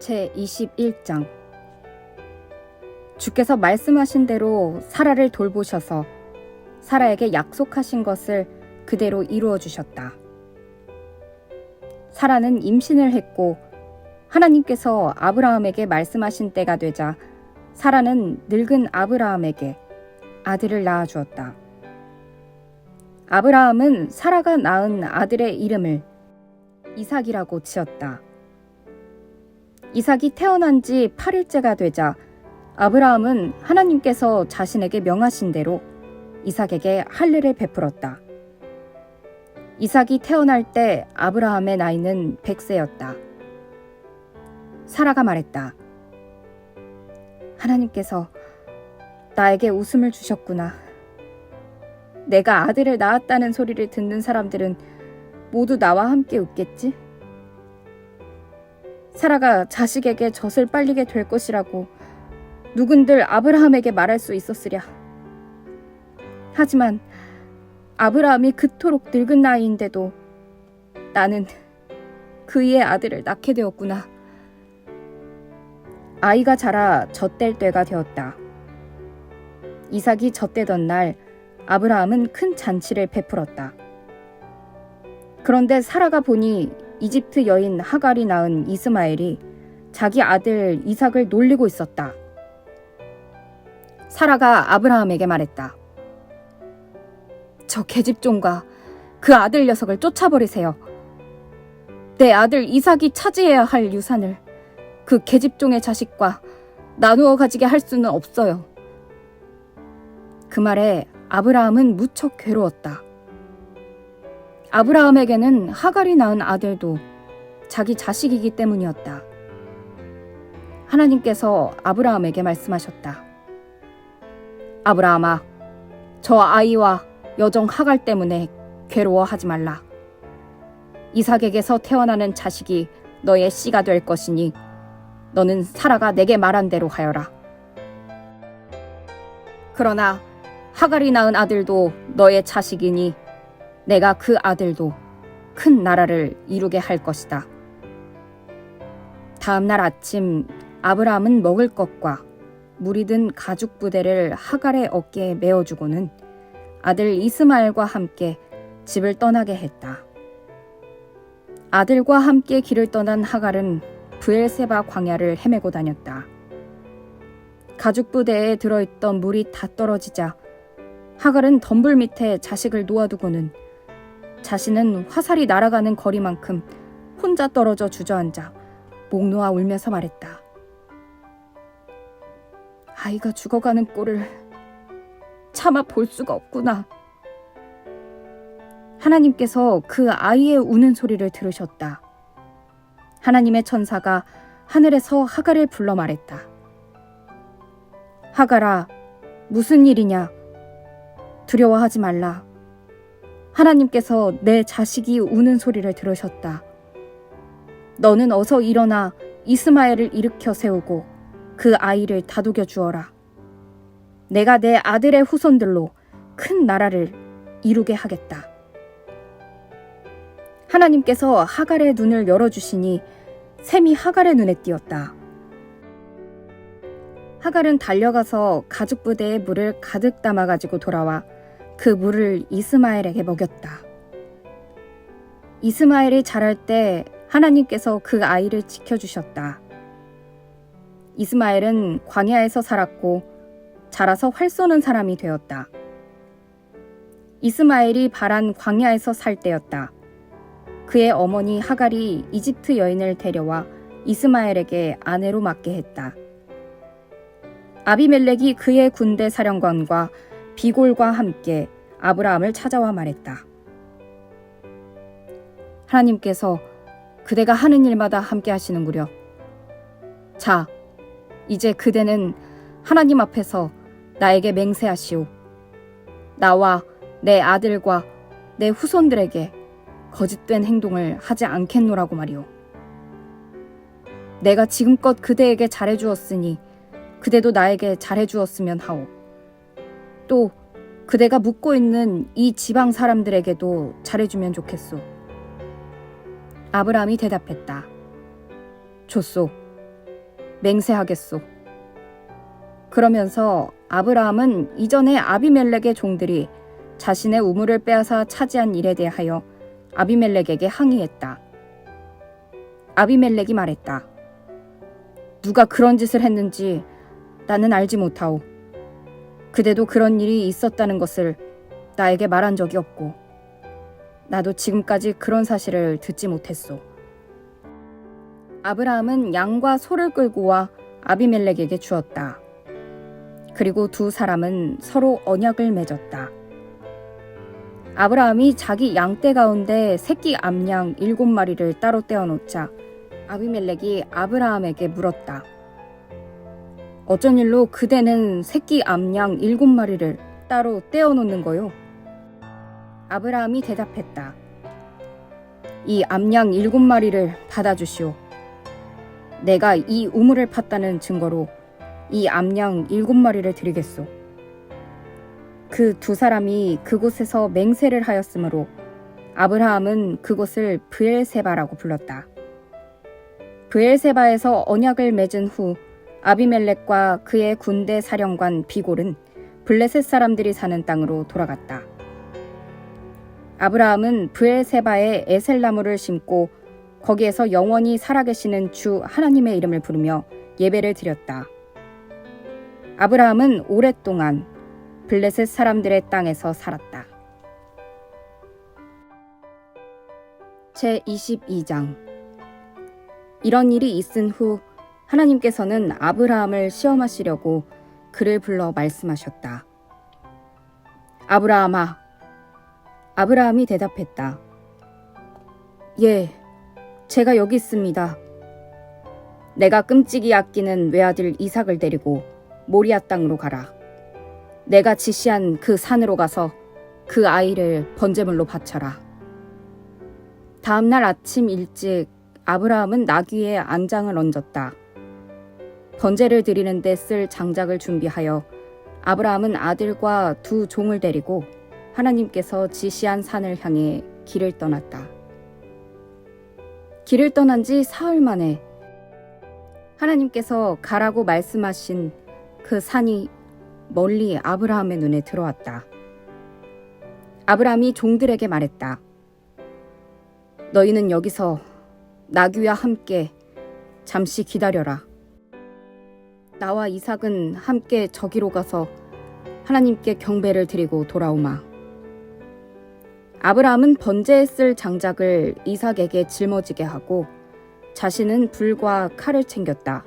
제21장. 주께서 말씀하신 대로 사라를 돌보셔서 사라에게 약속하신 것을 그대로 이루어 주셨다. 사라는 임신을 했고 하나님께서 아브라함에게 말씀하신 때가 되자 사라는 늙은 아브라함에게 아들을 낳아 주었다. 아브라함은 사라가 낳은 아들의 이름을 이삭이라고 지었다. 이삭이 태어난 지 8일째가 되자 아브라함은 하나님께서 자신에게 명하신 대로 이삭에게 할례를 베풀었다. 이삭이 태어날 때 아브라함의 나이는 100세였다. 사라가 말했다. 하나님께서 나에게 웃음을 주셨구나. 내가 아들을 낳았다는 소리를 듣는 사람들은 모두 나와 함께 웃겠지? 사라가 자식에게 젖을 빨리게 될 것이라고 누군들 아브라함에게 말할 수 있었으랴. 하지만 아브라함이 그토록 늙은 나이인데도 나는 그의 아들을 낳게 되었구나. 아이가 자라 젖될 때가 되었다. 이삭이 젖되던 날 아브라함은 큰 잔치를 베풀었다. 그런데 사라가 보니 이집트 여인 하갈이 낳은 이스마엘이 자기 아들 이삭을 놀리고 있었다. 사라가 아브라함에게 말했다. 저 계집종과 그 아들 녀석을 쫓아버리세요. 내 아들 이삭이 차지해야 할 유산을 그 계집종의 자식과 나누어 가지게 할 수는 없어요. 그 말에 아브라함은 무척 괴로웠다. 아브라함에게는 하갈이 낳은 아들도 자기 자식이기 때문이었다. 하나님께서 아브라함에게 말씀하셨다. 아브라함아, 저 아이와 여종 하갈 때문에 괴로워하지 말라. 이삭에게서 태어나는 자식이 너의 씨가 될 것이니 너는 사라가 내게 말한 대로 하여라. 그러나 하갈이 낳은 아들도 너의 자식이니 내가 그 아들도 큰 나라를 이루게 할 것이다. 다음 날 아침 아브라함은 먹을 것과 물이 든 가죽 부대를 하갈의 어깨에 메어주고는 아들 이스마엘과 함께 집을 떠나게 했다. 아들과 함께 길을 떠난 하갈은 브엘세바 광야를 헤매고 다녔다. 가죽 부대에 들어있던 물이 다 떨어지자 하갈은 덤불 밑에 자식을 놓아두고는 자신은 화살이 날아가는 거리만큼 혼자 떨어져 주저앉아 목 놓아 울면서 말했다. 아이가 죽어가는 꼴을 차마 볼 수가 없구나. 하나님께서 그 아이의 우는 소리를 들으셨다. 하나님의 천사가 하늘에서 하갈을 불러 말했다. 하갈아, 무슨 일이냐? 두려워하지 말라. 하나님께서 내 자식이 우는 소리를 들으셨다. 너는 어서 일어나 이스마엘을 일으켜 세우고 그 아이를 다독여 주어라. 내가 내 아들의 후손들로 큰 나라를 이루게 하겠다. 하나님께서 하갈의 눈을 열어주시니 샘이 하갈의 눈에 띄었다. 하갈은 달려가서 가죽 부대에 물을 가득 담아가지고 돌아와 그 물을 이스마엘에게 먹였다. 이스마엘이 자랄 때 하나님께서 그 아이를 지켜주셨다. 이스마엘은 광야에서 살았고 자라서 활 쏘는 사람이 되었다. 이스마엘이 바란 광야에서 살 때였다. 그의 어머니 하갈이 이집트 여인을 데려와 이스마엘에게 아내로 맡게 했다. 아비멜렉이 그의 군대 사령관과 비골과 함께 아브라함을 찾아와 말했다. 하나님께서 그대가 하는 일마다 함께 하시는구려. 자, 이제 그대는 하나님 앞에서 나에게 맹세하시오. 나와 내 아들과 내 후손들에게 거짓된 행동을 하지 않겠노라고 말이오. 내가 지금껏 그대에게 잘해주었으니 그대도 나에게 잘해주었으면 하오. 또 그대가 묻고 있는 이 지방 사람들에게도 잘해주면 좋겠소. 아브라함이 대답했다. 좋소. 맹세하겠소. 그러면서 아브라함은 이전에 아비멜렉의 종들이 자신의 우물을 빼앗아 차지한 일에 대하여 아비멜렉에게 항의했다. 아비멜렉이 말했다. 누가 그런 짓을 했는지 나는 알지 못하오. 그대도 그런 일이 있었다는 것을 나에게 말한 적이 없고 나도 지금까지 그런 사실을 듣지 못했소. 아브라함은 양과 소를 끌고 와 아비멜렉에게 주었다. 그리고 두 사람은 서로 언약을 맺었다. 아브라함이 자기 양떼 가운데 새끼 암양 7마리를 따로 떼어놓자 아비멜렉이 아브라함에게 물었다. 어쩐 일로 그대는 새끼 암양 7마리를 따로 떼어놓는 거요? 아브라함이 대답했다. 이 암양 7마리를 받아주시오. 내가 이 우물을 팠다는 증거로 이 암양 7마리를 드리겠소. 그 두 사람이 그곳에서 맹세를 하였으므로 아브라함은 그곳을 브엘세바라고 불렀다. 브엘세바에서 언약을 맺은 후 아비멜렉과 그의 군대 사령관 비골은 블레셋 사람들이 사는 땅으로 돌아갔다. 아브라함은 브엘세바에 에셀나무를 심고 거기에서 영원히 살아계시는 주 하나님의 이름을 부르며 예배를 드렸다. 아브라함은 오랫동안 블레셋 사람들의 땅에서 살았다. 제22장. 이런 일이 있은 후 하나님께서는 아브라함을 시험하시려고 그를 불러 말씀하셨다. 아브라함아. 아브라함이 대답했다. 예, 제가 여기 있습니다. 내가 끔찍이 아끼는 외아들 이삭을 데리고 모리아 땅으로 가라. 내가 지시한 그 산으로 가서 그 아이를 번제물로 바쳐라. 다음 날 아침 일찍 아브라함은 나귀에 안장을 얹었다. 번제를 드리는 데 쓸 장작을 준비하여 아브라함은 아들과 두 종을 데리고 하나님께서 지시한 산을 향해 길을 떠났다. 길을 떠난 지 사흘 만에 하나님께서 가라고 말씀하신 그 산이 멀리 아브라함의 눈에 들어왔다. 아브라함이 종들에게 말했다. 너희는 여기서 나귀와 함께 잠시 기다려라. 나와 이삭은 함께 저기로 가서 하나님께 경배를 드리고 돌아오마. 아브라함은 번제에 쓸 장작을 이삭에게 짊어지게 하고 자신은 불과 칼을 챙겼다.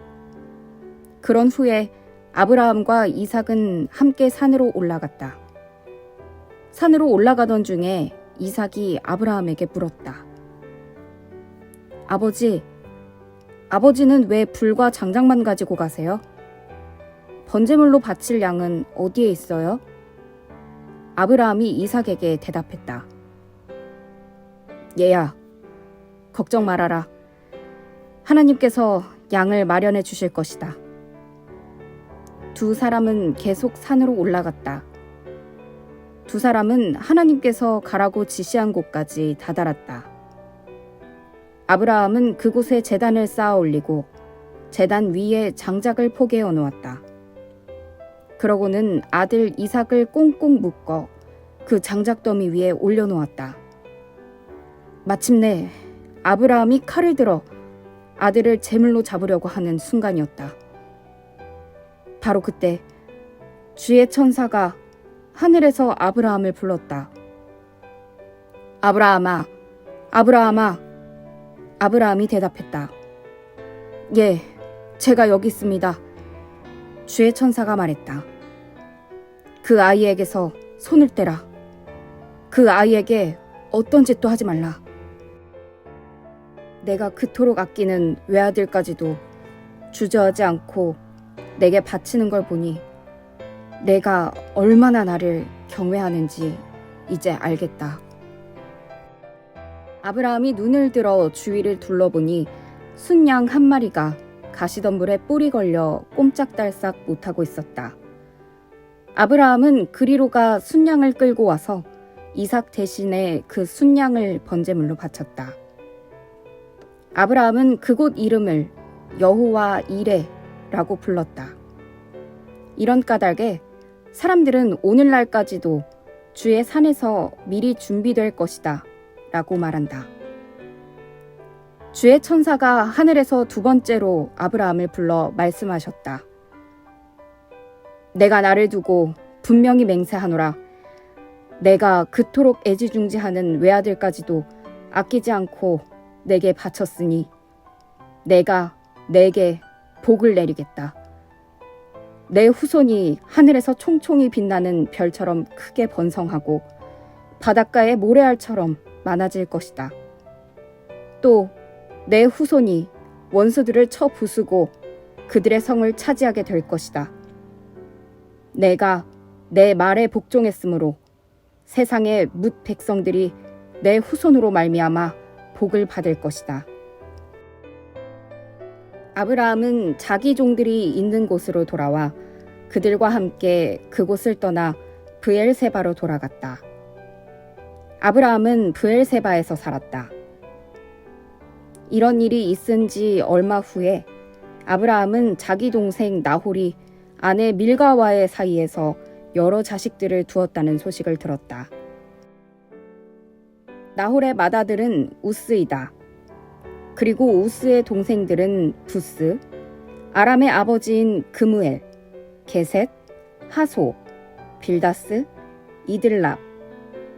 그런 후에 아브라함과 이삭은 함께 산으로 올라갔다. 산으로 올라가던 중에 이삭이 아브라함에게 물었다. 아버지는 왜 불과 장작만 가지고 가세요? 번제물로 바칠 양은 어디에 있어요? 아브라함이 이삭에게 대답했다. 얘야, 걱정 말아라. 하나님께서 양을 마련해 주실 것이다. 두 사람은 계속 산으로 올라갔다. 두 사람은 하나님께서 가라고 지시한 곳까지 다다랐다. 아브라함은 그곳에 제단을 쌓아 올리고 제단 위에 장작을 포개어 놓았다. 그러고는 아들 이삭을 꽁꽁 묶어 그 장작더미 위에 올려놓았다. 마침내 아브라함이 칼을 들어 아들을 제물로 잡으려고 하는 순간이었다. 바로 그때 주의 천사가 하늘에서 아브라함을 불렀다. 아브라함아, 아브라함아. 아브라함이 대답했다. 예, 제가 여기 있습니다. 주의 천사가 말했다. 그 아이에게서 손을 떼라. 그 아이에게 어떤 짓도 하지 말라. 내가 그토록 아끼는 외아들까지도 주저하지 않고 내게 바치는 걸 보니 내가 얼마나 나를 경외하는지 이제 알겠다. 아브라함이 눈을 들어 주위를 둘러보니 순양 한 마리가 가시덤불에 뿔이 걸려 꼼짝달싹 못하고 있었다. 아브라함은 그리로 가 순양을 끌고 와서 이삭 대신에 그 순양을 번제물로 바쳤다. 아브라함은 그곳 이름을 여호와 이레 라고 불렀다. 이런 까닭에 사람들은 오늘날까지도 주의 산에서 미리 준비될 것이다 라고 말한다. 주의 천사가 하늘에서 두 번째로 아브라함을 불러 말씀하셨다. 내가 나를 두고 분명히 맹세하노라. 내가 그토록 애지중지하는 외아들까지도 아끼지 않고 내게 바쳤으니 내가 내게 복을 내리겠다. 내 후손이 하늘에서 총총히 빛나는 별처럼 크게 번성하고 바닷가의 모래알처럼 많아질 것이다. 또 내 후손이 원수들을 쳐 부수고 그들의 성을 차지하게 될 것이다. 내가 내 말에 복종했으므로 세상의 뭇 백성들이 내 후손으로 말미암아 복을 받을 것이다. 아브라함은 자기 종들이 있는 곳으로 돌아와 그들과 함께 그곳을 떠나 브엘세바로 돌아갔다. 아브라함은 브엘세바에서 살았다. 이런 일이 있은 지 얼마 후에 아브라함은 자기 동생 나홀이 아내 밀가와의 사이에서 여러 자식들을 두었다는 소식을 들었다. 나홀의 맏아들은 우스이다. 그리고 우스의 동생들은 부스, 아람의 아버지인 그무엘, 게셋, 하소, 빌다스, 이들랍,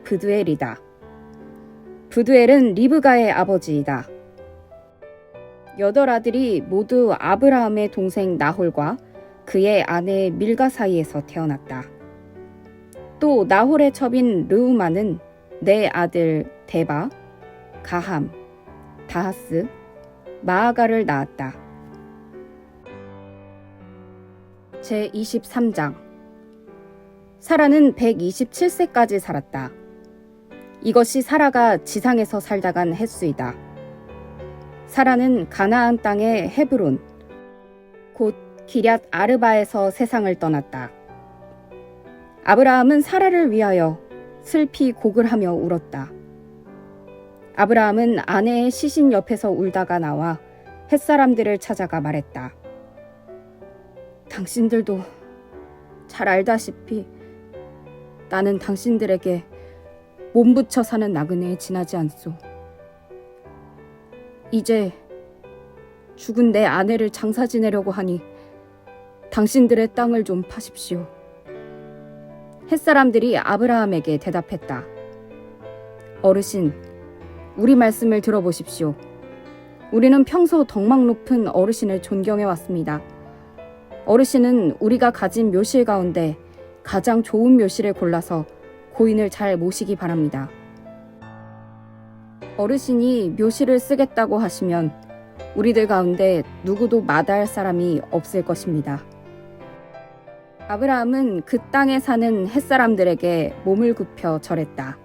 브두엘이다. 브두엘은 리브가의 아버지이다. 8아들이 모두 아브라함의 동생 나홀과 그의 아내 밀가 사이에서 태어났다. 또 나홀의 첩인 르우마는 4아들 데바, 가함, 다하스, 마아가를 낳았다. 제23장 사라는 127세까지 살았다. 이것이 사라가 지상에서 살다간 횟수이다. 사라는 가나안 땅의 헤브론, 곧 기럇 아르바에서 세상을 떠났다. 아브라함은 사라를 위하여 슬피 곡을 하며 울었다. 아브라함은 아내의 시신 옆에서 울다가 나와 햇사람들을 찾아가 말했다. 당신들도 잘 알다시피 나는 당신들에게 몸부쳐 사는 나그네에 지나지 않소. 이제 죽은 내 아내를 장사 지내려고 하니 당신들의 땅을 좀 파십시오. 햇사람들이 아브라함에게 대답했다. 어르신, 우리 말씀을 들어보십시오. 우리는 평소 덕망 높은 어르신을 존경해 왔습니다. 어르신은 우리가 가진 묘실 가운데 가장 좋은 묘실을 골라서 고인을 잘 모시기 바랍니다. 어르신이 묘실을 쓰겠다고 하시면 우리들 가운데 누구도 마다할 사람이 없을 것입니다. 아브라함은 그 땅에 사는 햇사람들에게 몸을 굽혀 절했다.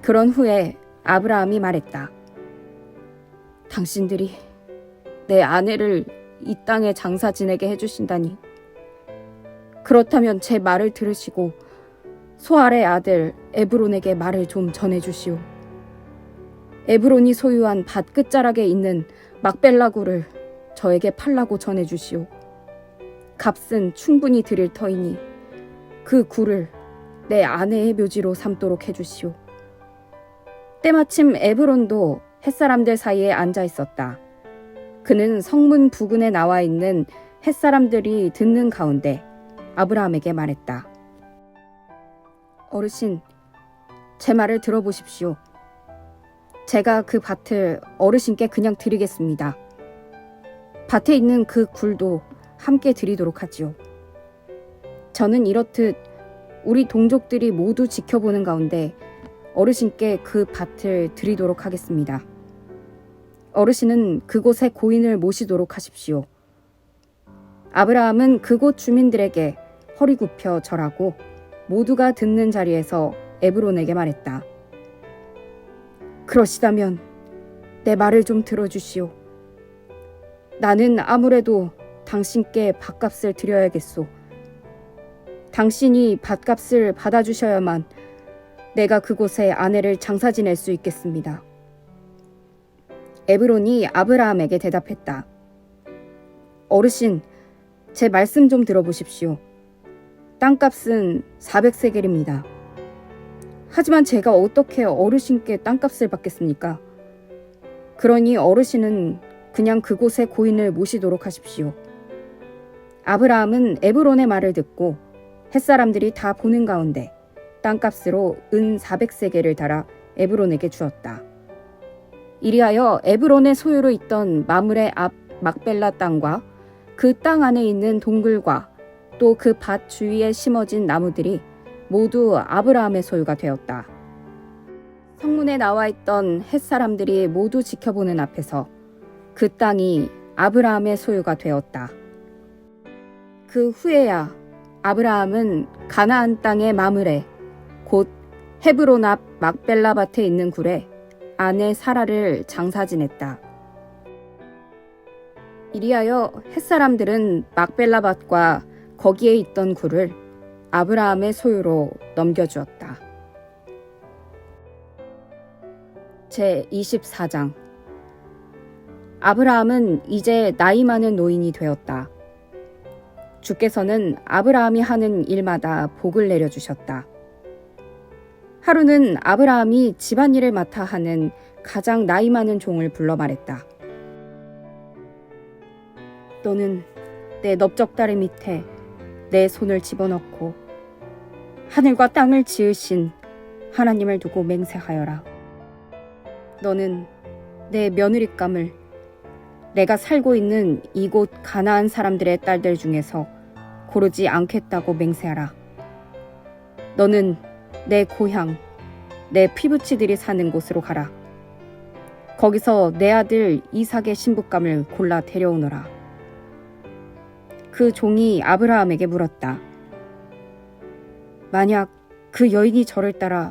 그런 후에 아브라함이 말했다. 당신들이 내 아내를 이 땅에 장사 지내게 해주신다니. 그렇다면 제 말을 들으시고 소알의 아들 에브론에게 말을 좀 전해주시오. 에브론이 소유한 밭 끝자락에 있는 막벨라구를 저에게 팔라고 전해주시오. 값은 충분히 드릴 터이니 그 굴을 내 아내의 묘지로 삼도록 해주시오. 때마침 에브론도 햇사람들 사이에 앉아 있었다. 그는 성문 부근에 나와 있는 햇사람들이 듣는 가운데 아브라함에게 말했다. 어르신, 제 말을 들어보십시오. 제가 그 밭을 어르신께 그냥 드리겠습니다. 밭에 있는 그 굴도 함께 드리도록 하지요. 저는 이렇듯 우리 동족들이 모두 지켜보는 가운데 어르신께 그 밭을 드리도록 하겠습니다. 어르신은 그곳에 고인을 모시도록 하십시오. 아브라함은 그곳 주민들에게 허리 굽혀 절하고 모두가 듣는 자리에서 에브론에게 말했다. 그러시다면 내 말을 좀 들어주시오. 나는 아무래도 당신께 밭값을 드려야겠소. 당신이 밭값을 받아주셔야만 내가 그곳에 아내를 장사 지낼 수 있겠습니다. 에브론이 아브라함에게 대답했다. 어르신, 제 말씀 좀 들어보십시오. 땅값은 400세겔입니다. 하지만 제가 어떻게 어르신께 땅값을 받겠습니까? 그러니 어르신은 그냥 그곳에 고인을 모시도록 하십시오. 아브라함은 에브론의 말을 듣고 햇사람들이 다 보는 가운데 땅값으로 은 400세겔을 달아 에브론에게 주었다. 이리하여 에브론의 소유로 있던 마므레 앞 막벨라 땅과 그 땅 안에 있는 동굴과 또 그 밭 주위에 심어진 나무들이 모두 아브라함의 소유가 되었다. 성문에 나와 있던 햇사람들이 모두 지켜보는 앞에서 그 땅이 아브라함의 소유가 되었다. 그 후에야 아브라함은 가나안 땅의 마므레 곧 헤브론 앞 막벨라 밭에 있는 굴에 아내 사라를 장사 지냈다. 이리하여 햇사람들은 막벨라 밭과 거기에 있던 굴을 아브라함의 소유로 넘겨주었다. 제24장. 아브라함은 이제 나이 많은 노인이 되었다. 주께서는 아브라함이 하는 일마다 복을 내려주셨다. 하루는 아브라함이 집안일을 맡아 하는 가장 나이 많은 종을 불러 말했다. 너는 내 넓적다리 밑에 내 손을 집어넣고 하늘과 땅을 지으신 하나님을 두고 맹세하여라. 너는 내 며느리감을 내가 살고 있는 이곳 가나안 사람들의 딸들 중에서 고르지 않겠다고 맹세하라. 너는 내 고향, 내 피부치들이 사는 곳으로 가라. 거기서 내 아들 이삭의 신부감을 골라 데려오너라. 그 종이 아브라함에게 물었다. 만약 그 여인이 저를 따라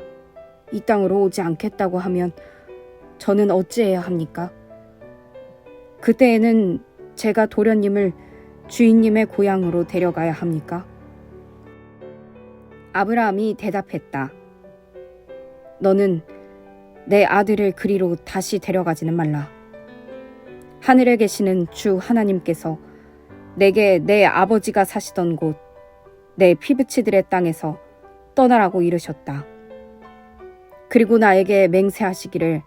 이 땅으로 오지 않겠다고 하면 저는 어찌해야 합니까? 그때에는 제가 도련님을 주인님의 고향으로 데려가야 합니까? 아브라함이 대답했다. 너는 내 아들을 그리로 다시 데려가지는 말라. 하늘에 계시는 주 하나님께서 내게 내 아버지가 사시던 곳, 내 피부치들의 땅에서 떠나라고 이르셨다. 그리고 나에게 맹세하시기를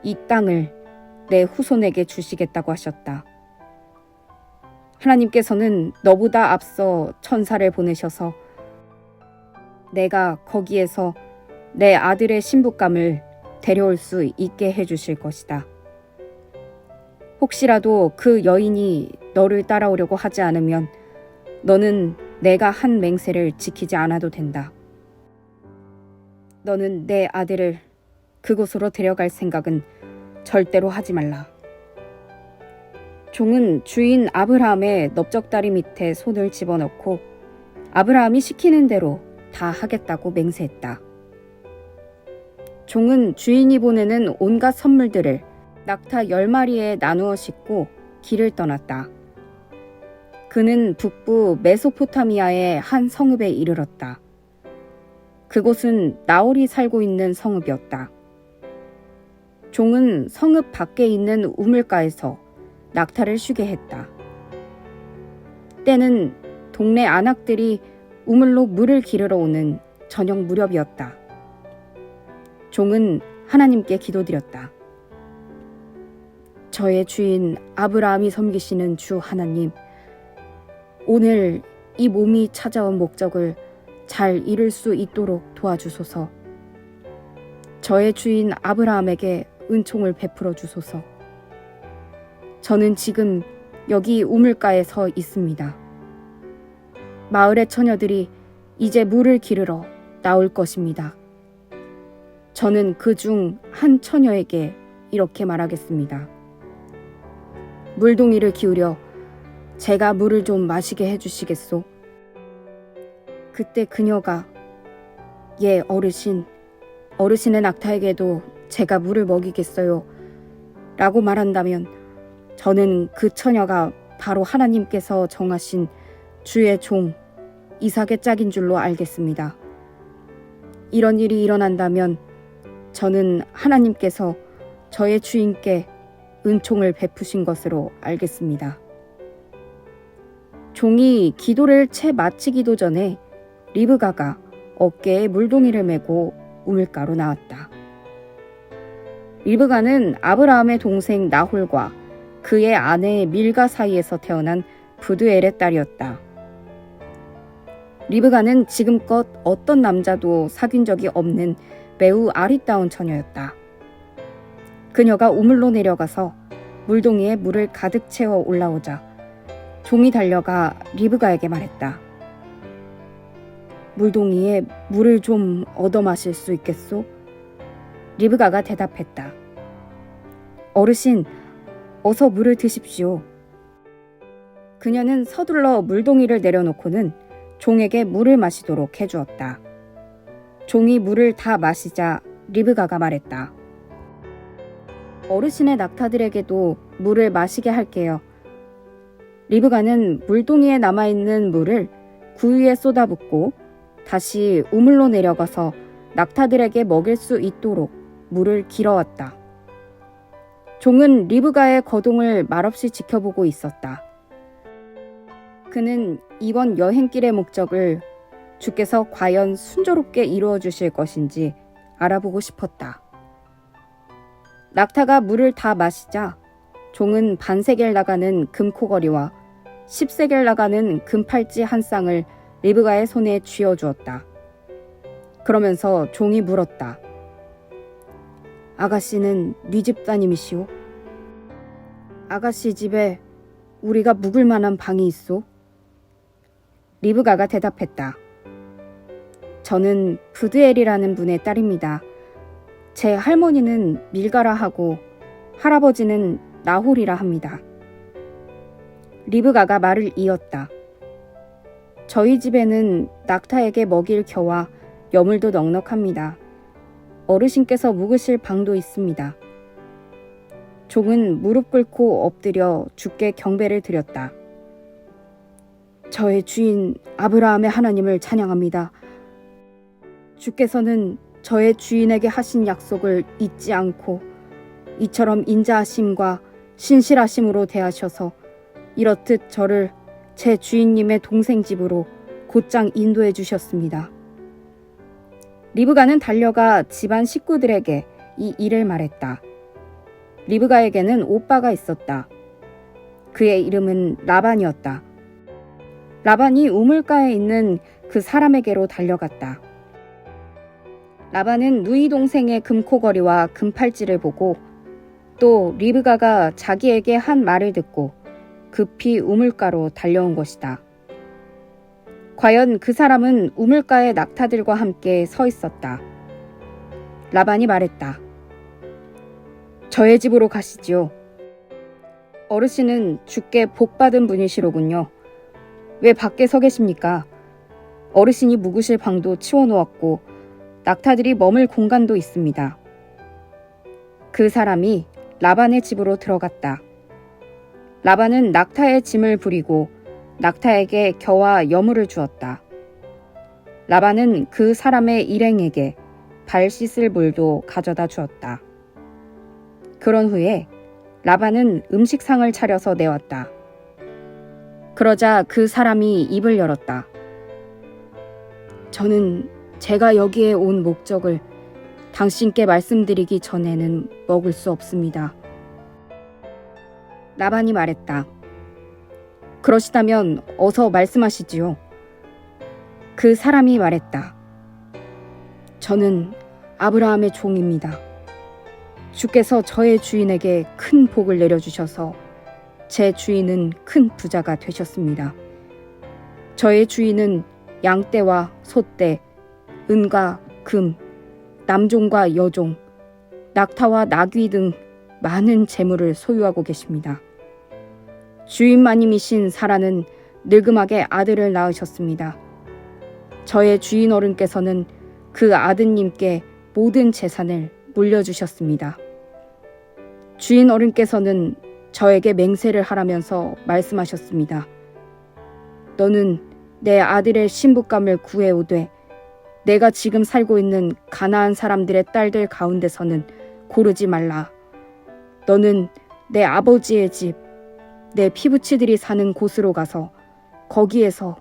이 땅을 내 후손에게 주시겠다고 하셨다. 하나님께서는 너보다 앞서 천사를 보내셔서 내가 거기에서 내 아들의 신부감을 데려올 수 있게 해주실 것이다. 혹시라도 그 여인이 너를 따라오려고 하지 않으면 너는 내가 한 맹세를 지키지 않아도 된다. 너는 내 아들을 그곳으로 데려갈 생각은 절대로 하지 말라. 종은 주인 아브라함의 넓적다리 밑에 손을 집어넣고 아브라함이 시키는 대로 다 하겠다고 맹세했다. 종은 주인이 보내는 온갖 선물들을 낙타 10마리에 나누어 싣고 길을 떠났다. 그는 북부 메소포타미아의 한 성읍에 이르렀다. 그곳은 나홀이 살고 있는 성읍이었다. 종은 성읍 밖에 있는 우물가에서 낙타를 쉬게 했다. 때는 동네 안악들이 우물로 물을 기르러 오는 저녁 무렵이었다. 종은 하나님께 기도드렸다. 저의 주인 아브라함이 섬기시는 주 하나님, 오늘 이 몸이 찾아온 목적을 잘 이룰 수 있도록 도와주소서. 저의 주인 아브라함에게 은총을 베풀어 주소서. 저는 지금 여기 우물가에 서 있습니다. 마을의 처녀들이 이제 물을 기르러 나올 것입니다. 저는 그 중 한 처녀에게 이렇게 말하겠습니다. 물동이를 기울여 제가 물을 좀 마시게 해주시겠소? 그때 그녀가 예 어르신의 낙타에게도 제가 물을 먹이겠어요 라고 말한다면 저는 그 처녀가 바로 하나님께서 정하신 주의 종 이삭의 짝인 줄로 알겠습니다. 이런 일이 일어난다면 저는 하나님께서 저의 주인께 은총을 베푸신 것으로 알겠습니다. 종이 기도를 채 마치기도 전에 리브가가 어깨에 물동이를 메고 우물가로 나왔다. 리브가는 아브라함의 동생 나홀과 그의 아내 밀가 사이에서 태어난 부두엘의 딸이었다. 리브가는 지금껏 어떤 남자도 사귄 적이 없는 매우 아리따운 처녀였다. 그녀가 우물로 내려가서 물동이에 물을 가득 채워 올라오자 종이 달려가 리브가에게 말했다. 물동이에 물을 좀 얻어 마실 수 있겠소? 리브가가 대답했다. 어르신, 어서 물을 드십시오. 그녀는 서둘러 물동이를 내려놓고는 종에게 물을 마시도록 해주었다. 종이 물을 다 마시자 리브가가 말했다. 어르신의 낙타들에게도 물을 마시게 할게요. 리브가는 물동이에 남아있는 물을 구 위에 쏟아붓고 다시 우물로 내려가서 낙타들에게 먹일 수 있도록 물을 길어왔다. 종은 리브가의 거동을 말없이 지켜보고 있었다. 그는 이번 여행길의 목적을 주께서 과연 순조롭게 이루어 주실 것인지 알아보고 싶었다. 낙타가 물을 다 마시자 종은 반세겔 나가는 금코걸이와 10세겔 나가는 금팔찌 한 쌍을 리브가의 손에 쥐어주었다. 그러면서 종이 물었다. 아가씨는 네 집따님이시오? 아가씨 집에 우리가 묵을 만한 방이 있소? 리브가가 대답했다. 저는 부드엘이라는 분의 딸입니다. 제 할머니는 밀가라 하고 할아버지는 나홀이라 합니다. 리브가가 말을 이었다. 저희 집에는 낙타에게 먹일 겨와 여물도 넉넉합니다. 어르신께서 묵으실 방도 있습니다. 종은 무릎 꿇고 엎드려 주께 경배를 드렸다. 저의 주인 아브라함의 하나님을 찬양합니다. 주께서는 저의 주인에게 하신 약속을 잊지 않고 이처럼 인자하심과 신실하심으로 대하셔서 이렇듯 저를 제 주인님의 동생 집으로 곧장 인도해 주셨습니다. 리브가는 달려가 집안 식구들에게 이 일을 말했다. 리브가에게는 오빠가 있었다. 그의 이름은 라반이었다. 라반이 우물가에 있는 그 사람에게로 달려갔다. 라반은 누이 동생의 금코걸이와 금팔찌를 보고 또 리브가가 자기에게 한 말을 듣고 급히 우물가로 달려온 것이다. 과연 그 사람은 우물가의 낙타들과 함께 서 있었다. 라반이 말했다. 저의 집으로 가시지요. 어르신은 주께 복받은 분이시로군요. 왜 밖에 서 계십니까? 어르신이 묵으실 방도 치워놓았고 낙타들이 머물 공간도 있습니다. 그 사람이 라반의 집으로 들어갔다. 라반은 낙타의 짐을 부리고 낙타에게 겨와 여물을 주었다. 라반은 그 사람의 일행에게 발 씻을 물도 가져다 주었다. 그런 후에 라반은 음식상을 차려서 내왔다. 그러자 그 사람이 입을 열었다. 저는 제가 여기에 온 목적을 당신께 말씀드리기 전에는 먹을 수 없습니다. 라반이 말했다. 그러시다면 어서 말씀하시지요. 그 사람이 말했다. 저는 아브라함의 종입니다. 주께서 저의 주인에게 큰 복을 내려주셔서 제 주인은 큰 부자가 되셨습니다. 저의 주인은 양떼와 소떼, 은과 금, 남종과 여종, 낙타와 나귀 등 많은 재물을 소유하고 계십니다. 주인 마님이신 사라는 늙음하게 아들을 낳으셨습니다. 저의 주인 어른께서는 그 아드님께 모든 재산을 물려주셨습니다. 주인 어른께서는 저에게 맹세를 하라면서 말씀하셨습니다. 너는 내 아들의 신부감을 구해오되 내가 지금 살고 있는 가나안 사람들의 딸들 가운데서는 고르지 말라. 너는 내 아버지의 집, 내 피부치들이 사는 곳으로 가서 거기에서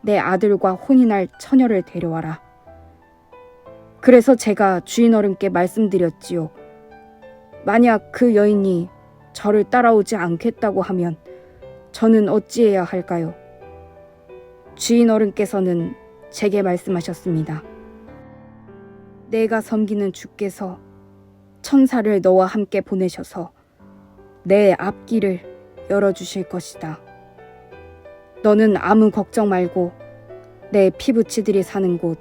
내 아들과 혼인할 처녀를 데려와라. 그래서 제가 주인 어른께 말씀드렸지요. 만약 그 여인이 저를 따라오지 않겠다고 하면 저는 어찌해야 할까요? 주인 어른께서는 제게 말씀하셨습니다. 내가 섬기는 주께서 천사를 너와 함께 보내셔서 내 앞길을 열어주실 것이다. 너는 아무 걱정 말고 내 피부치들이 사는 곳,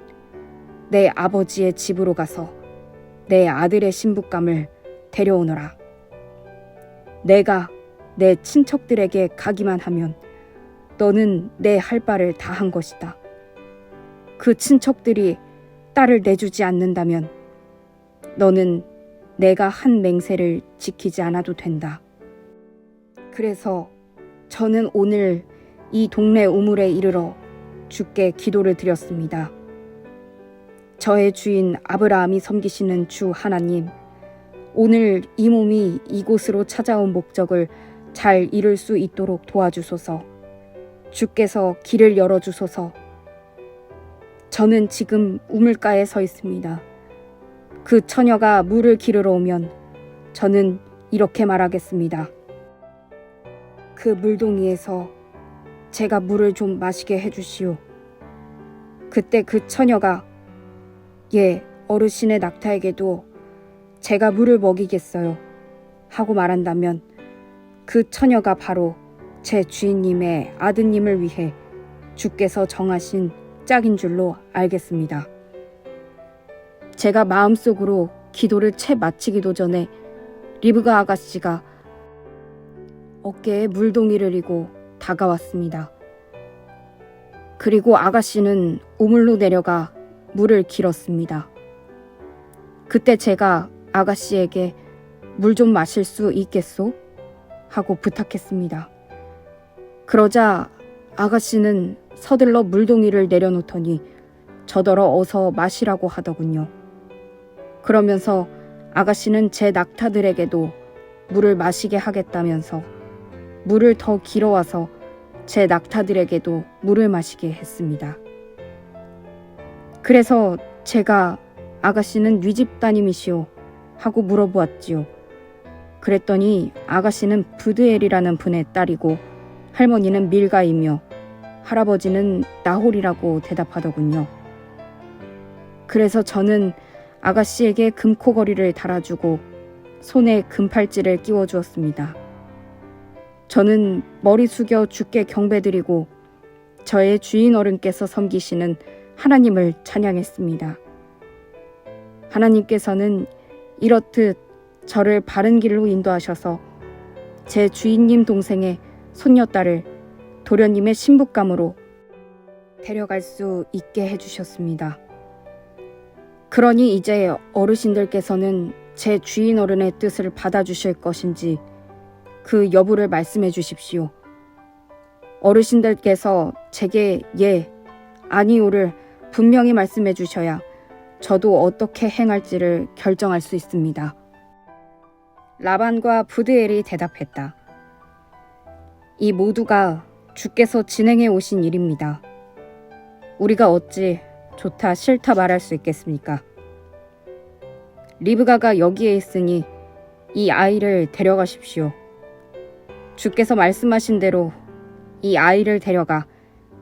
내 아버지의 집으로 가서 내 아들의 신부감을 데려오너라. 내가 내 친척들에게 가기만 하면 너는 내 할 바를 다 한 것이다. 그 친척들이 딸을 내주지 않는다면 너는 내가 한 맹세를 지키지 않아도 된다. 그래서 저는 오늘 이 동네 우물에 이르러 주께 기도를 드렸습니다. 저의 주인 아브라함이 섬기시는 주 하나님, 오늘 이 몸이 이곳으로 찾아온 목적을 잘 이룰 수 있도록 도와주소서. 주께서 길을 열어주소서. 저는 지금 우물가에 서 있습니다. 그 처녀가 물을 기르러 오면 저는 이렇게 말하겠습니다. 그 물동이에서 제가 물을 좀 마시게 해주시오. 그때 그 처녀가 예, 어르신의 낙타에게도 제가 물을 먹이겠어요 하고 말한다면 그 처녀가 바로 제 주인님의 아드님을 위해 주께서 정하신 짝인 줄로 알겠습니다. 제가 마음속으로 기도를 채 마치기도 전에 리브가 아가씨가 어깨에 물동이를 이고 다가왔습니다. 그리고 아가씨는 우물로 내려가 물을 길었습니다. 그때 제가 아가씨에게 물 좀 마실 수 있겠소? 하고 부탁했습니다. 그러자 아가씨는 서둘러 물동이를 내려놓더니 저더러 어서 마시라고 하더군요. 그러면서 아가씨는 제 낙타들에게도 물을 마시게 하겠다면서 물을 더 길어와서 제 낙타들에게도 물을 마시게 했습니다. 그래서 제가 아가씨는 네 집 따님이시오 하고 물어보았지요. 그랬더니 아가씨는 브드엘이라는 분의 딸이고 할머니는 밀가이며 할아버지는 나홀이라고 대답하더군요. 그래서 저는 아가씨에게 금코걸이를 달아주고 손에 금팔찌를 끼워주었습니다. 저는 머리 숙여 주께 경배드리고 저의 주인 어른께서 섬기시는 하나님을 찬양했습니다. 하나님께서는 이렇듯 저를 바른 길로 인도하셔서 제 주인님 동생의 손녀딸을 도련님의 신부감으로 데려갈 수 있게 해주셨습니다. 그러니 이제 어르신들께서는 제 주인 어른의 뜻을 받아주실 것인지 그 여부를 말씀해 주십시오. 어르신들께서 제게 예, 아니오를 분명히 말씀해 주셔야 저도 어떻게 행할지를 결정할 수 있습니다. 라반과 브드엘이 대답했다. 이 모두가 주께서 진행해 오신 일입니다. 우리가 어찌 좋다 싫다 말할 수 있겠습니까? 리브가가 여기에 있으니 이 아이를 데려가십시오. 주께서 말씀하신 대로 이 아이를 데려가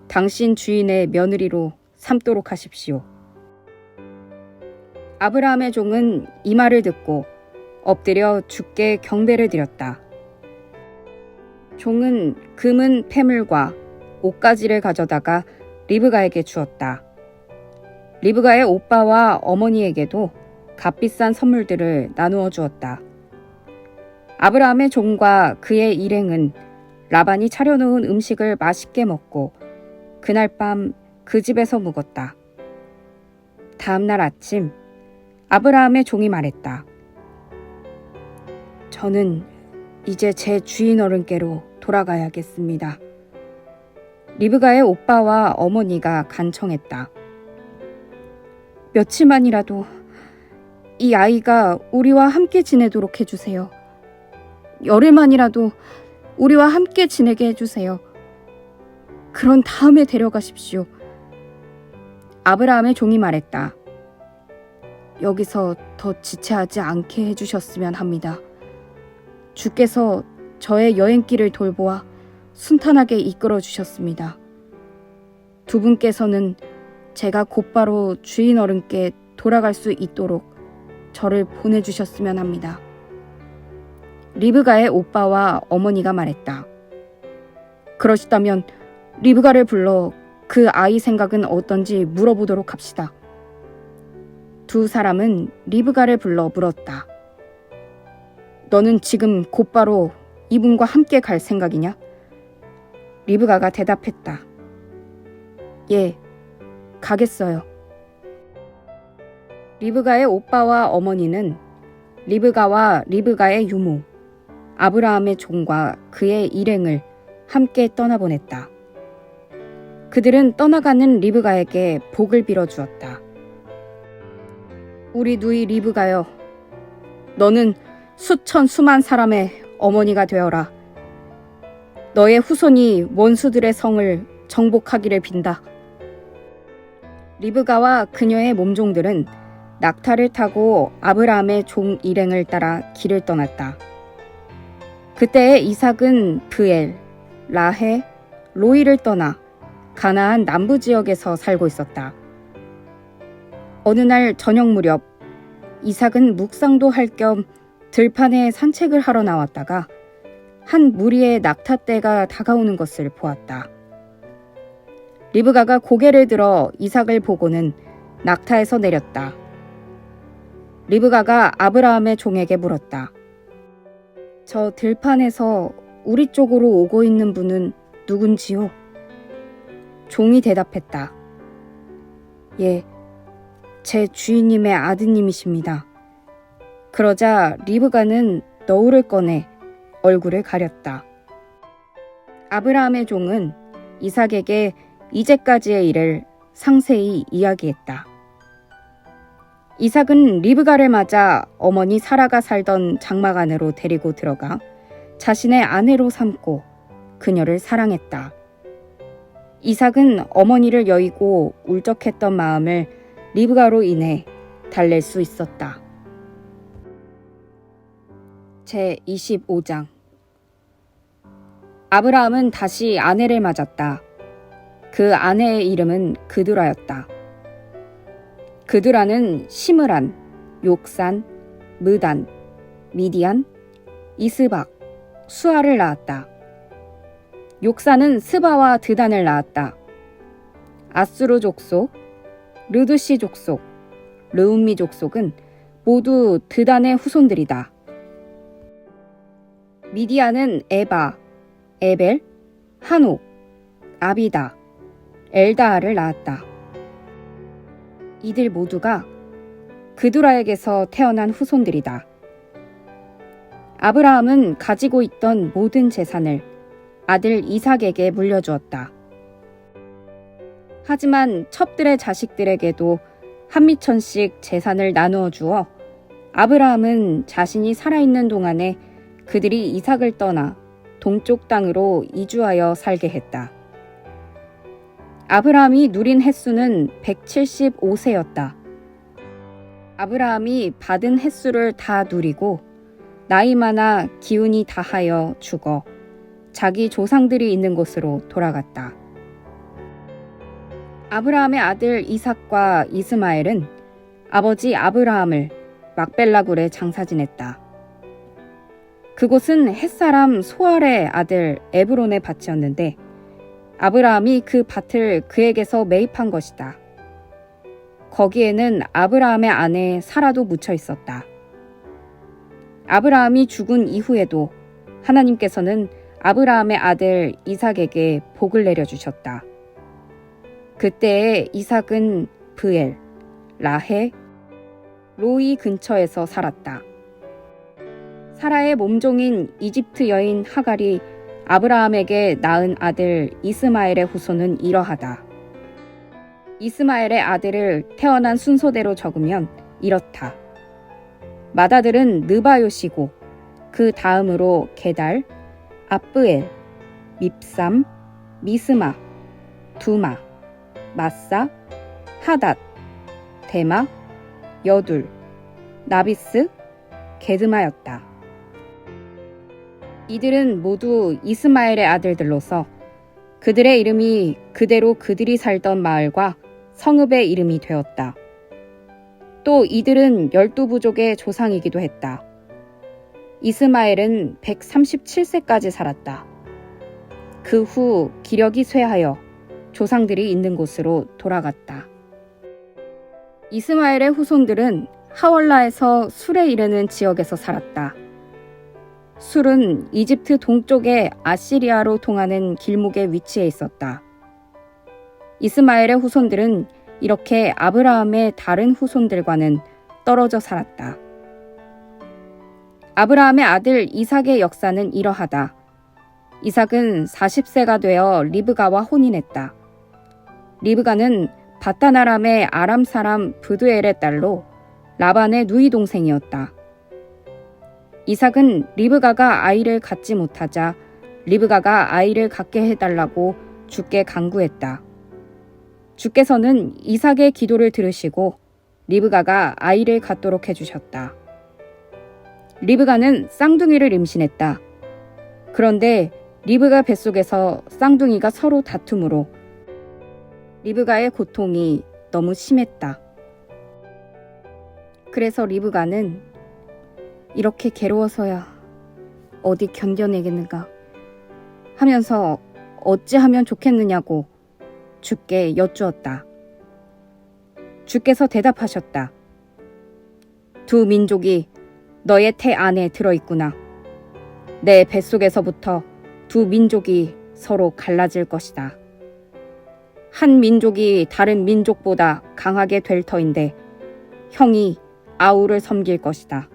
당신 주인의 며느리로 삼도록 하십시오. 아브라함의 종은 이 말을 듣고 엎드려 주께 경배를 드렸다. 종은 금은 패물과 옷가지를 가져다가 리브가에게 주었다. 리브가의 오빠와 어머니에게도 값비싼 선물들을 나누어 주었다. 아브라함의 종과 그의 일행은 라반이 차려놓은 음식을 맛있게 먹고 그날 밤 그 집에서 묵었다. 다음 날 아침 아브라함의 종이 말했다. 저는 이제 제 주인 어른께로 돌아가야겠습니다. 리브가의 오빠와 어머니가 간청했다. 며칠만이라도 이 아이가 우리와 함께 지내도록 해주세요. 열흘만이라도 우리와 함께 지내게 해주세요. 그런 다음에 데려가십시오. 아브라함의 종이 말했다. 여기서 더 지체하지 않게 해주셨으면 합니다. 주께서 저의 여행길을 돌보아 순탄하게 이끌어 주셨습니다. 두 분께서는 제가 곧바로 주인 어른께 돌아갈 수 있도록 저를 보내주셨으면 합니다. 리브가의 오빠와 어머니가 말했다. 그러시다면 리브가를 불러 그 아이 생각은 어떤지 물어보도록 합시다. 두 사람은 리브가를 불러 물었다. 너는 지금 곧바로 이분과 함께 갈 생각이냐? 리브가가 대답했다. 예, 가겠어요. 리브가의 오빠와 어머니는 리브가와 리브가의 유모, 아브라함의 종과 그의 일행을 함께 떠나보냈다. 그들은 떠나가는 리브가에게 복을 빌어주었다. 우리 누이 리브가여, 너는 수천 수만 사람의 어머니가 되어라. 너의 후손이 원수들의 성을 정복하기를 빈다. 리브가와 그녀의 몸종들은 낙타를 타고 아브라함의 종 일행을 따라 길을 떠났다. 그때 이삭은 브엘, 라헤, 로이를 떠나 가나안 남부 지역에서 살고 있었다. 어느 날 저녁 무렵 이삭은 묵상도 할 겸 들판에 산책을 하러 나왔다가 한 무리의 낙타떼가 다가오는 것을 보았다. 리브가가 고개를 들어 이삭을 보고는 낙타에서 내렸다. 리브가가 아브라함의 종에게 물었다. 저 들판에서 우리 쪽으로 오고 있는 분은 누군지요? 종이 대답했다. 예, 제 주인님의 아드님이십니다. 그러자 리브가는 너울을 꺼내 얼굴을 가렸다. 아브라함의 종은 이삭에게 이제까지의 일을 상세히 이야기했다. 이삭은 리브가를 맞아 어머니 사라가 살던 장막 안으로 데리고 들어가 자신의 아내로 삼고 그녀를 사랑했다. 이삭은 어머니를 여의고 울적했던 마음을 리브가로 인해 달랠 수 있었다. 제25장. 아브라함은 다시 아내를 맞았다. 그 아내의 이름은 그두라였다. 그두라는 시므란, 욕산, 무단, 미디안, 이스박, 수아를 낳았다. 욕산은 스바와 드단을 낳았다. 아수르 족속, 르두시 족속, 르움미 족속은 모두 드단의 후손들이다. 미디안은 에바, 에벨, 한옥, 아비다, 엘다아를 낳았다. 이들 모두가 그두라에게서 태어난 후손들이다. 아브라함은 가지고 있던 모든 재산을 아들 이삭에게 물려주었다. 하지만 첩들의 자식들에게도 한미천씩 재산을 나누어 주어 아브라함은 자신이 살아있는 동안에 그들이 이삭을 떠나 동쪽 땅으로 이주하여 살게 했다. 아브라함이 누린 횟수는 175세였다. 아브라함이 받은 횟수를 다 누리고 나이 많아 기운이 다하여 죽어 자기 조상들이 있는 곳으로 돌아갔다. 아브라함의 아들 이삭과 이스마엘은 아버지 아브라함을 막벨라굴에 장사 지냈다. 그곳은 햇사람 소알의 아들 에브론의 밭이었는데 아브라함이 그 밭을 그에게서 매입한 것이다. 거기에는 아브라함의 아내 사라도 묻혀 있었다. 아브라함이 죽은 이후에도 하나님께서는 아브라함의 아들 이삭에게 복을 내려주셨다. 그때에 이삭은 브엘, 라헤, 로이 근처에서 살았다. 사라의 몸종인 이집트 여인 하갈이 아브라함에게 낳은 아들 이스마엘의 후손은 이러하다. 이스마엘의 아들을 태어난 순서대로 적으면 이렇다. 맏아들은 느바요시고 그 다음으로 게달, 아브엘, 밉삼, 미스마, 두마, 마사, 하닷, 데마, 여둘, 나비스, 게드마였다. 이들은 모두 이스마엘의 아들들로서 그들의 이름이 그대로 그들이 살던 마을과 성읍의 이름이 되었다. 또 이들은 12부족의 조상이기도 했다. 이스마엘은 137세까지 살았다. 그 후 기력이 쇠하여 조상들이 있는 곳으로 돌아갔다. 이스마엘의 후손들은 하월라에서 술에 이르는 지역에서 살았다. 술은 이집트 동쪽의 아시리아로 통하는 길목에 위치해 있었다. 이스마엘의 후손들은 이렇게 아브라함의 다른 후손들과는 떨어져 살았다. 아브라함의 아들 이삭의 역사는 이러하다. 이삭은 40세가 되어 리브가와 혼인했다. 리브가는 바탄아람의 아람 사람 브두엘의 딸로 라반의 누이 동생이었다. 이삭은 리브가가 아이를 갖지 못하자 리브가가 아이를 갖게 해달라고 주께 간구했다. 주께서는 이삭의 기도를 들으시고 리브가가 아이를 갖도록 해주셨다. 리브가는 쌍둥이를 임신했다. 그런데 리브가 뱃속에서 쌍둥이가 서로 다툼으로 리브가의 고통이 너무 심했다. 그래서 리브가는 이렇게 괴로워서야 어디 견뎌내겠는가 하면서 어찌하면 좋겠느냐고 주께 여쭈었다. 주께서 대답하셨다. 두 민족이 너의 태 안에 들어있구나. 내 뱃속에서부터 두 민족이 서로 갈라질 것이다. 한 민족이 다른 민족보다 강하게 될 터인데 형이 아우를 섬길 것이다.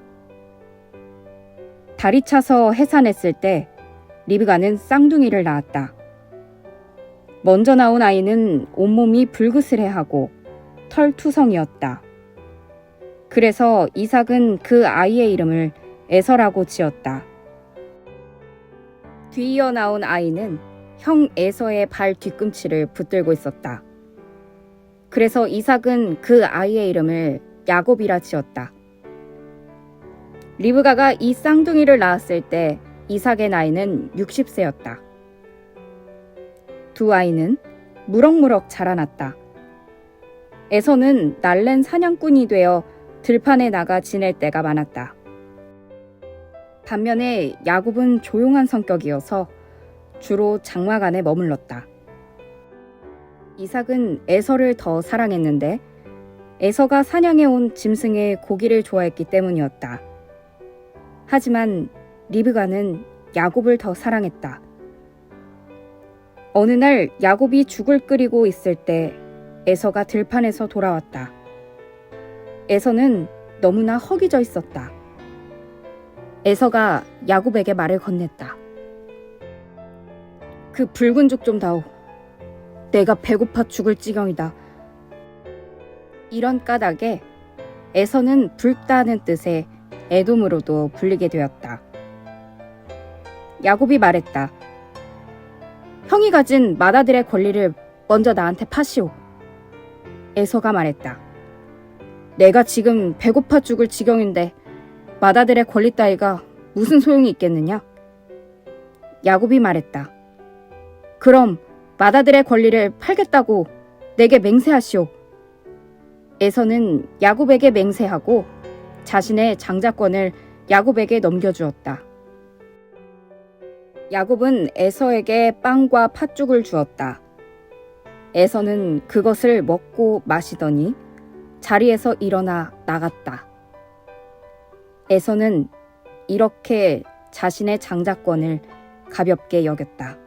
달이 차서 해산했을 때 리브가는 쌍둥이를 낳았다. 먼저 나온 아이는 온몸이 불그스레하고 털투성이었다. 그래서 이삭은 그 아이의 이름을 에서라고 지었다. 뒤이어 나온 아이는 형 에서의 발 뒤꿈치를 붙들고 있었다. 그래서 이삭은 그 아이의 이름을 야곱이라 지었다. 리브가가 이 쌍둥이를 낳았을 때 이삭의 나이는 60세였다. 두 아이는 무럭무럭 자라났다. 에서는 날랜 사냥꾼이 되어 들판에 나가 지낼 때가 많았다. 반면에 야곱은 조용한 성격이어서 주로 장막안에 머물렀다. 이삭은 에서를 더 사랑했는데 에서가 사냥해온 짐승의 고기를 좋아했기 때문이었다. 하지만 리브가는 야곱을 더 사랑했다. 어느 날 야곱이 죽을 끓이고 있을 때 에서가 들판에서 돌아왔다. 에서는 너무나 허기져 있었다. 에서가 야곱에게 말을 건넸다. 그 붉은 죽 좀 다오. 내가 배고파 죽을 지경이다. 이런 까닭에 에서는 붉다는 뜻의 에돔으로도 불리게 되었다. 야곱이 말했다. 형이 가진 맏아들의 권리를 먼저 나한테 파시오. 에서가 말했다. 내가 지금 배고파 죽을 지경인데 맏아들의 권리 따위가 무슨 소용이 있겠느냐? 야곱이 말했다. 그럼 맏아들의 권리를 팔겠다고 내게 맹세하시오. 에서는 야곱에게 맹세하고 자신의 장자권을 야곱에게 넘겨주었다. 야곱은 에서에게 빵과 팥죽을 주었다. 에서는 그것을 먹고 마시더니 자리에서 일어나 나갔다. 에서는 이렇게 자신의 장자권을 가볍게 여겼다.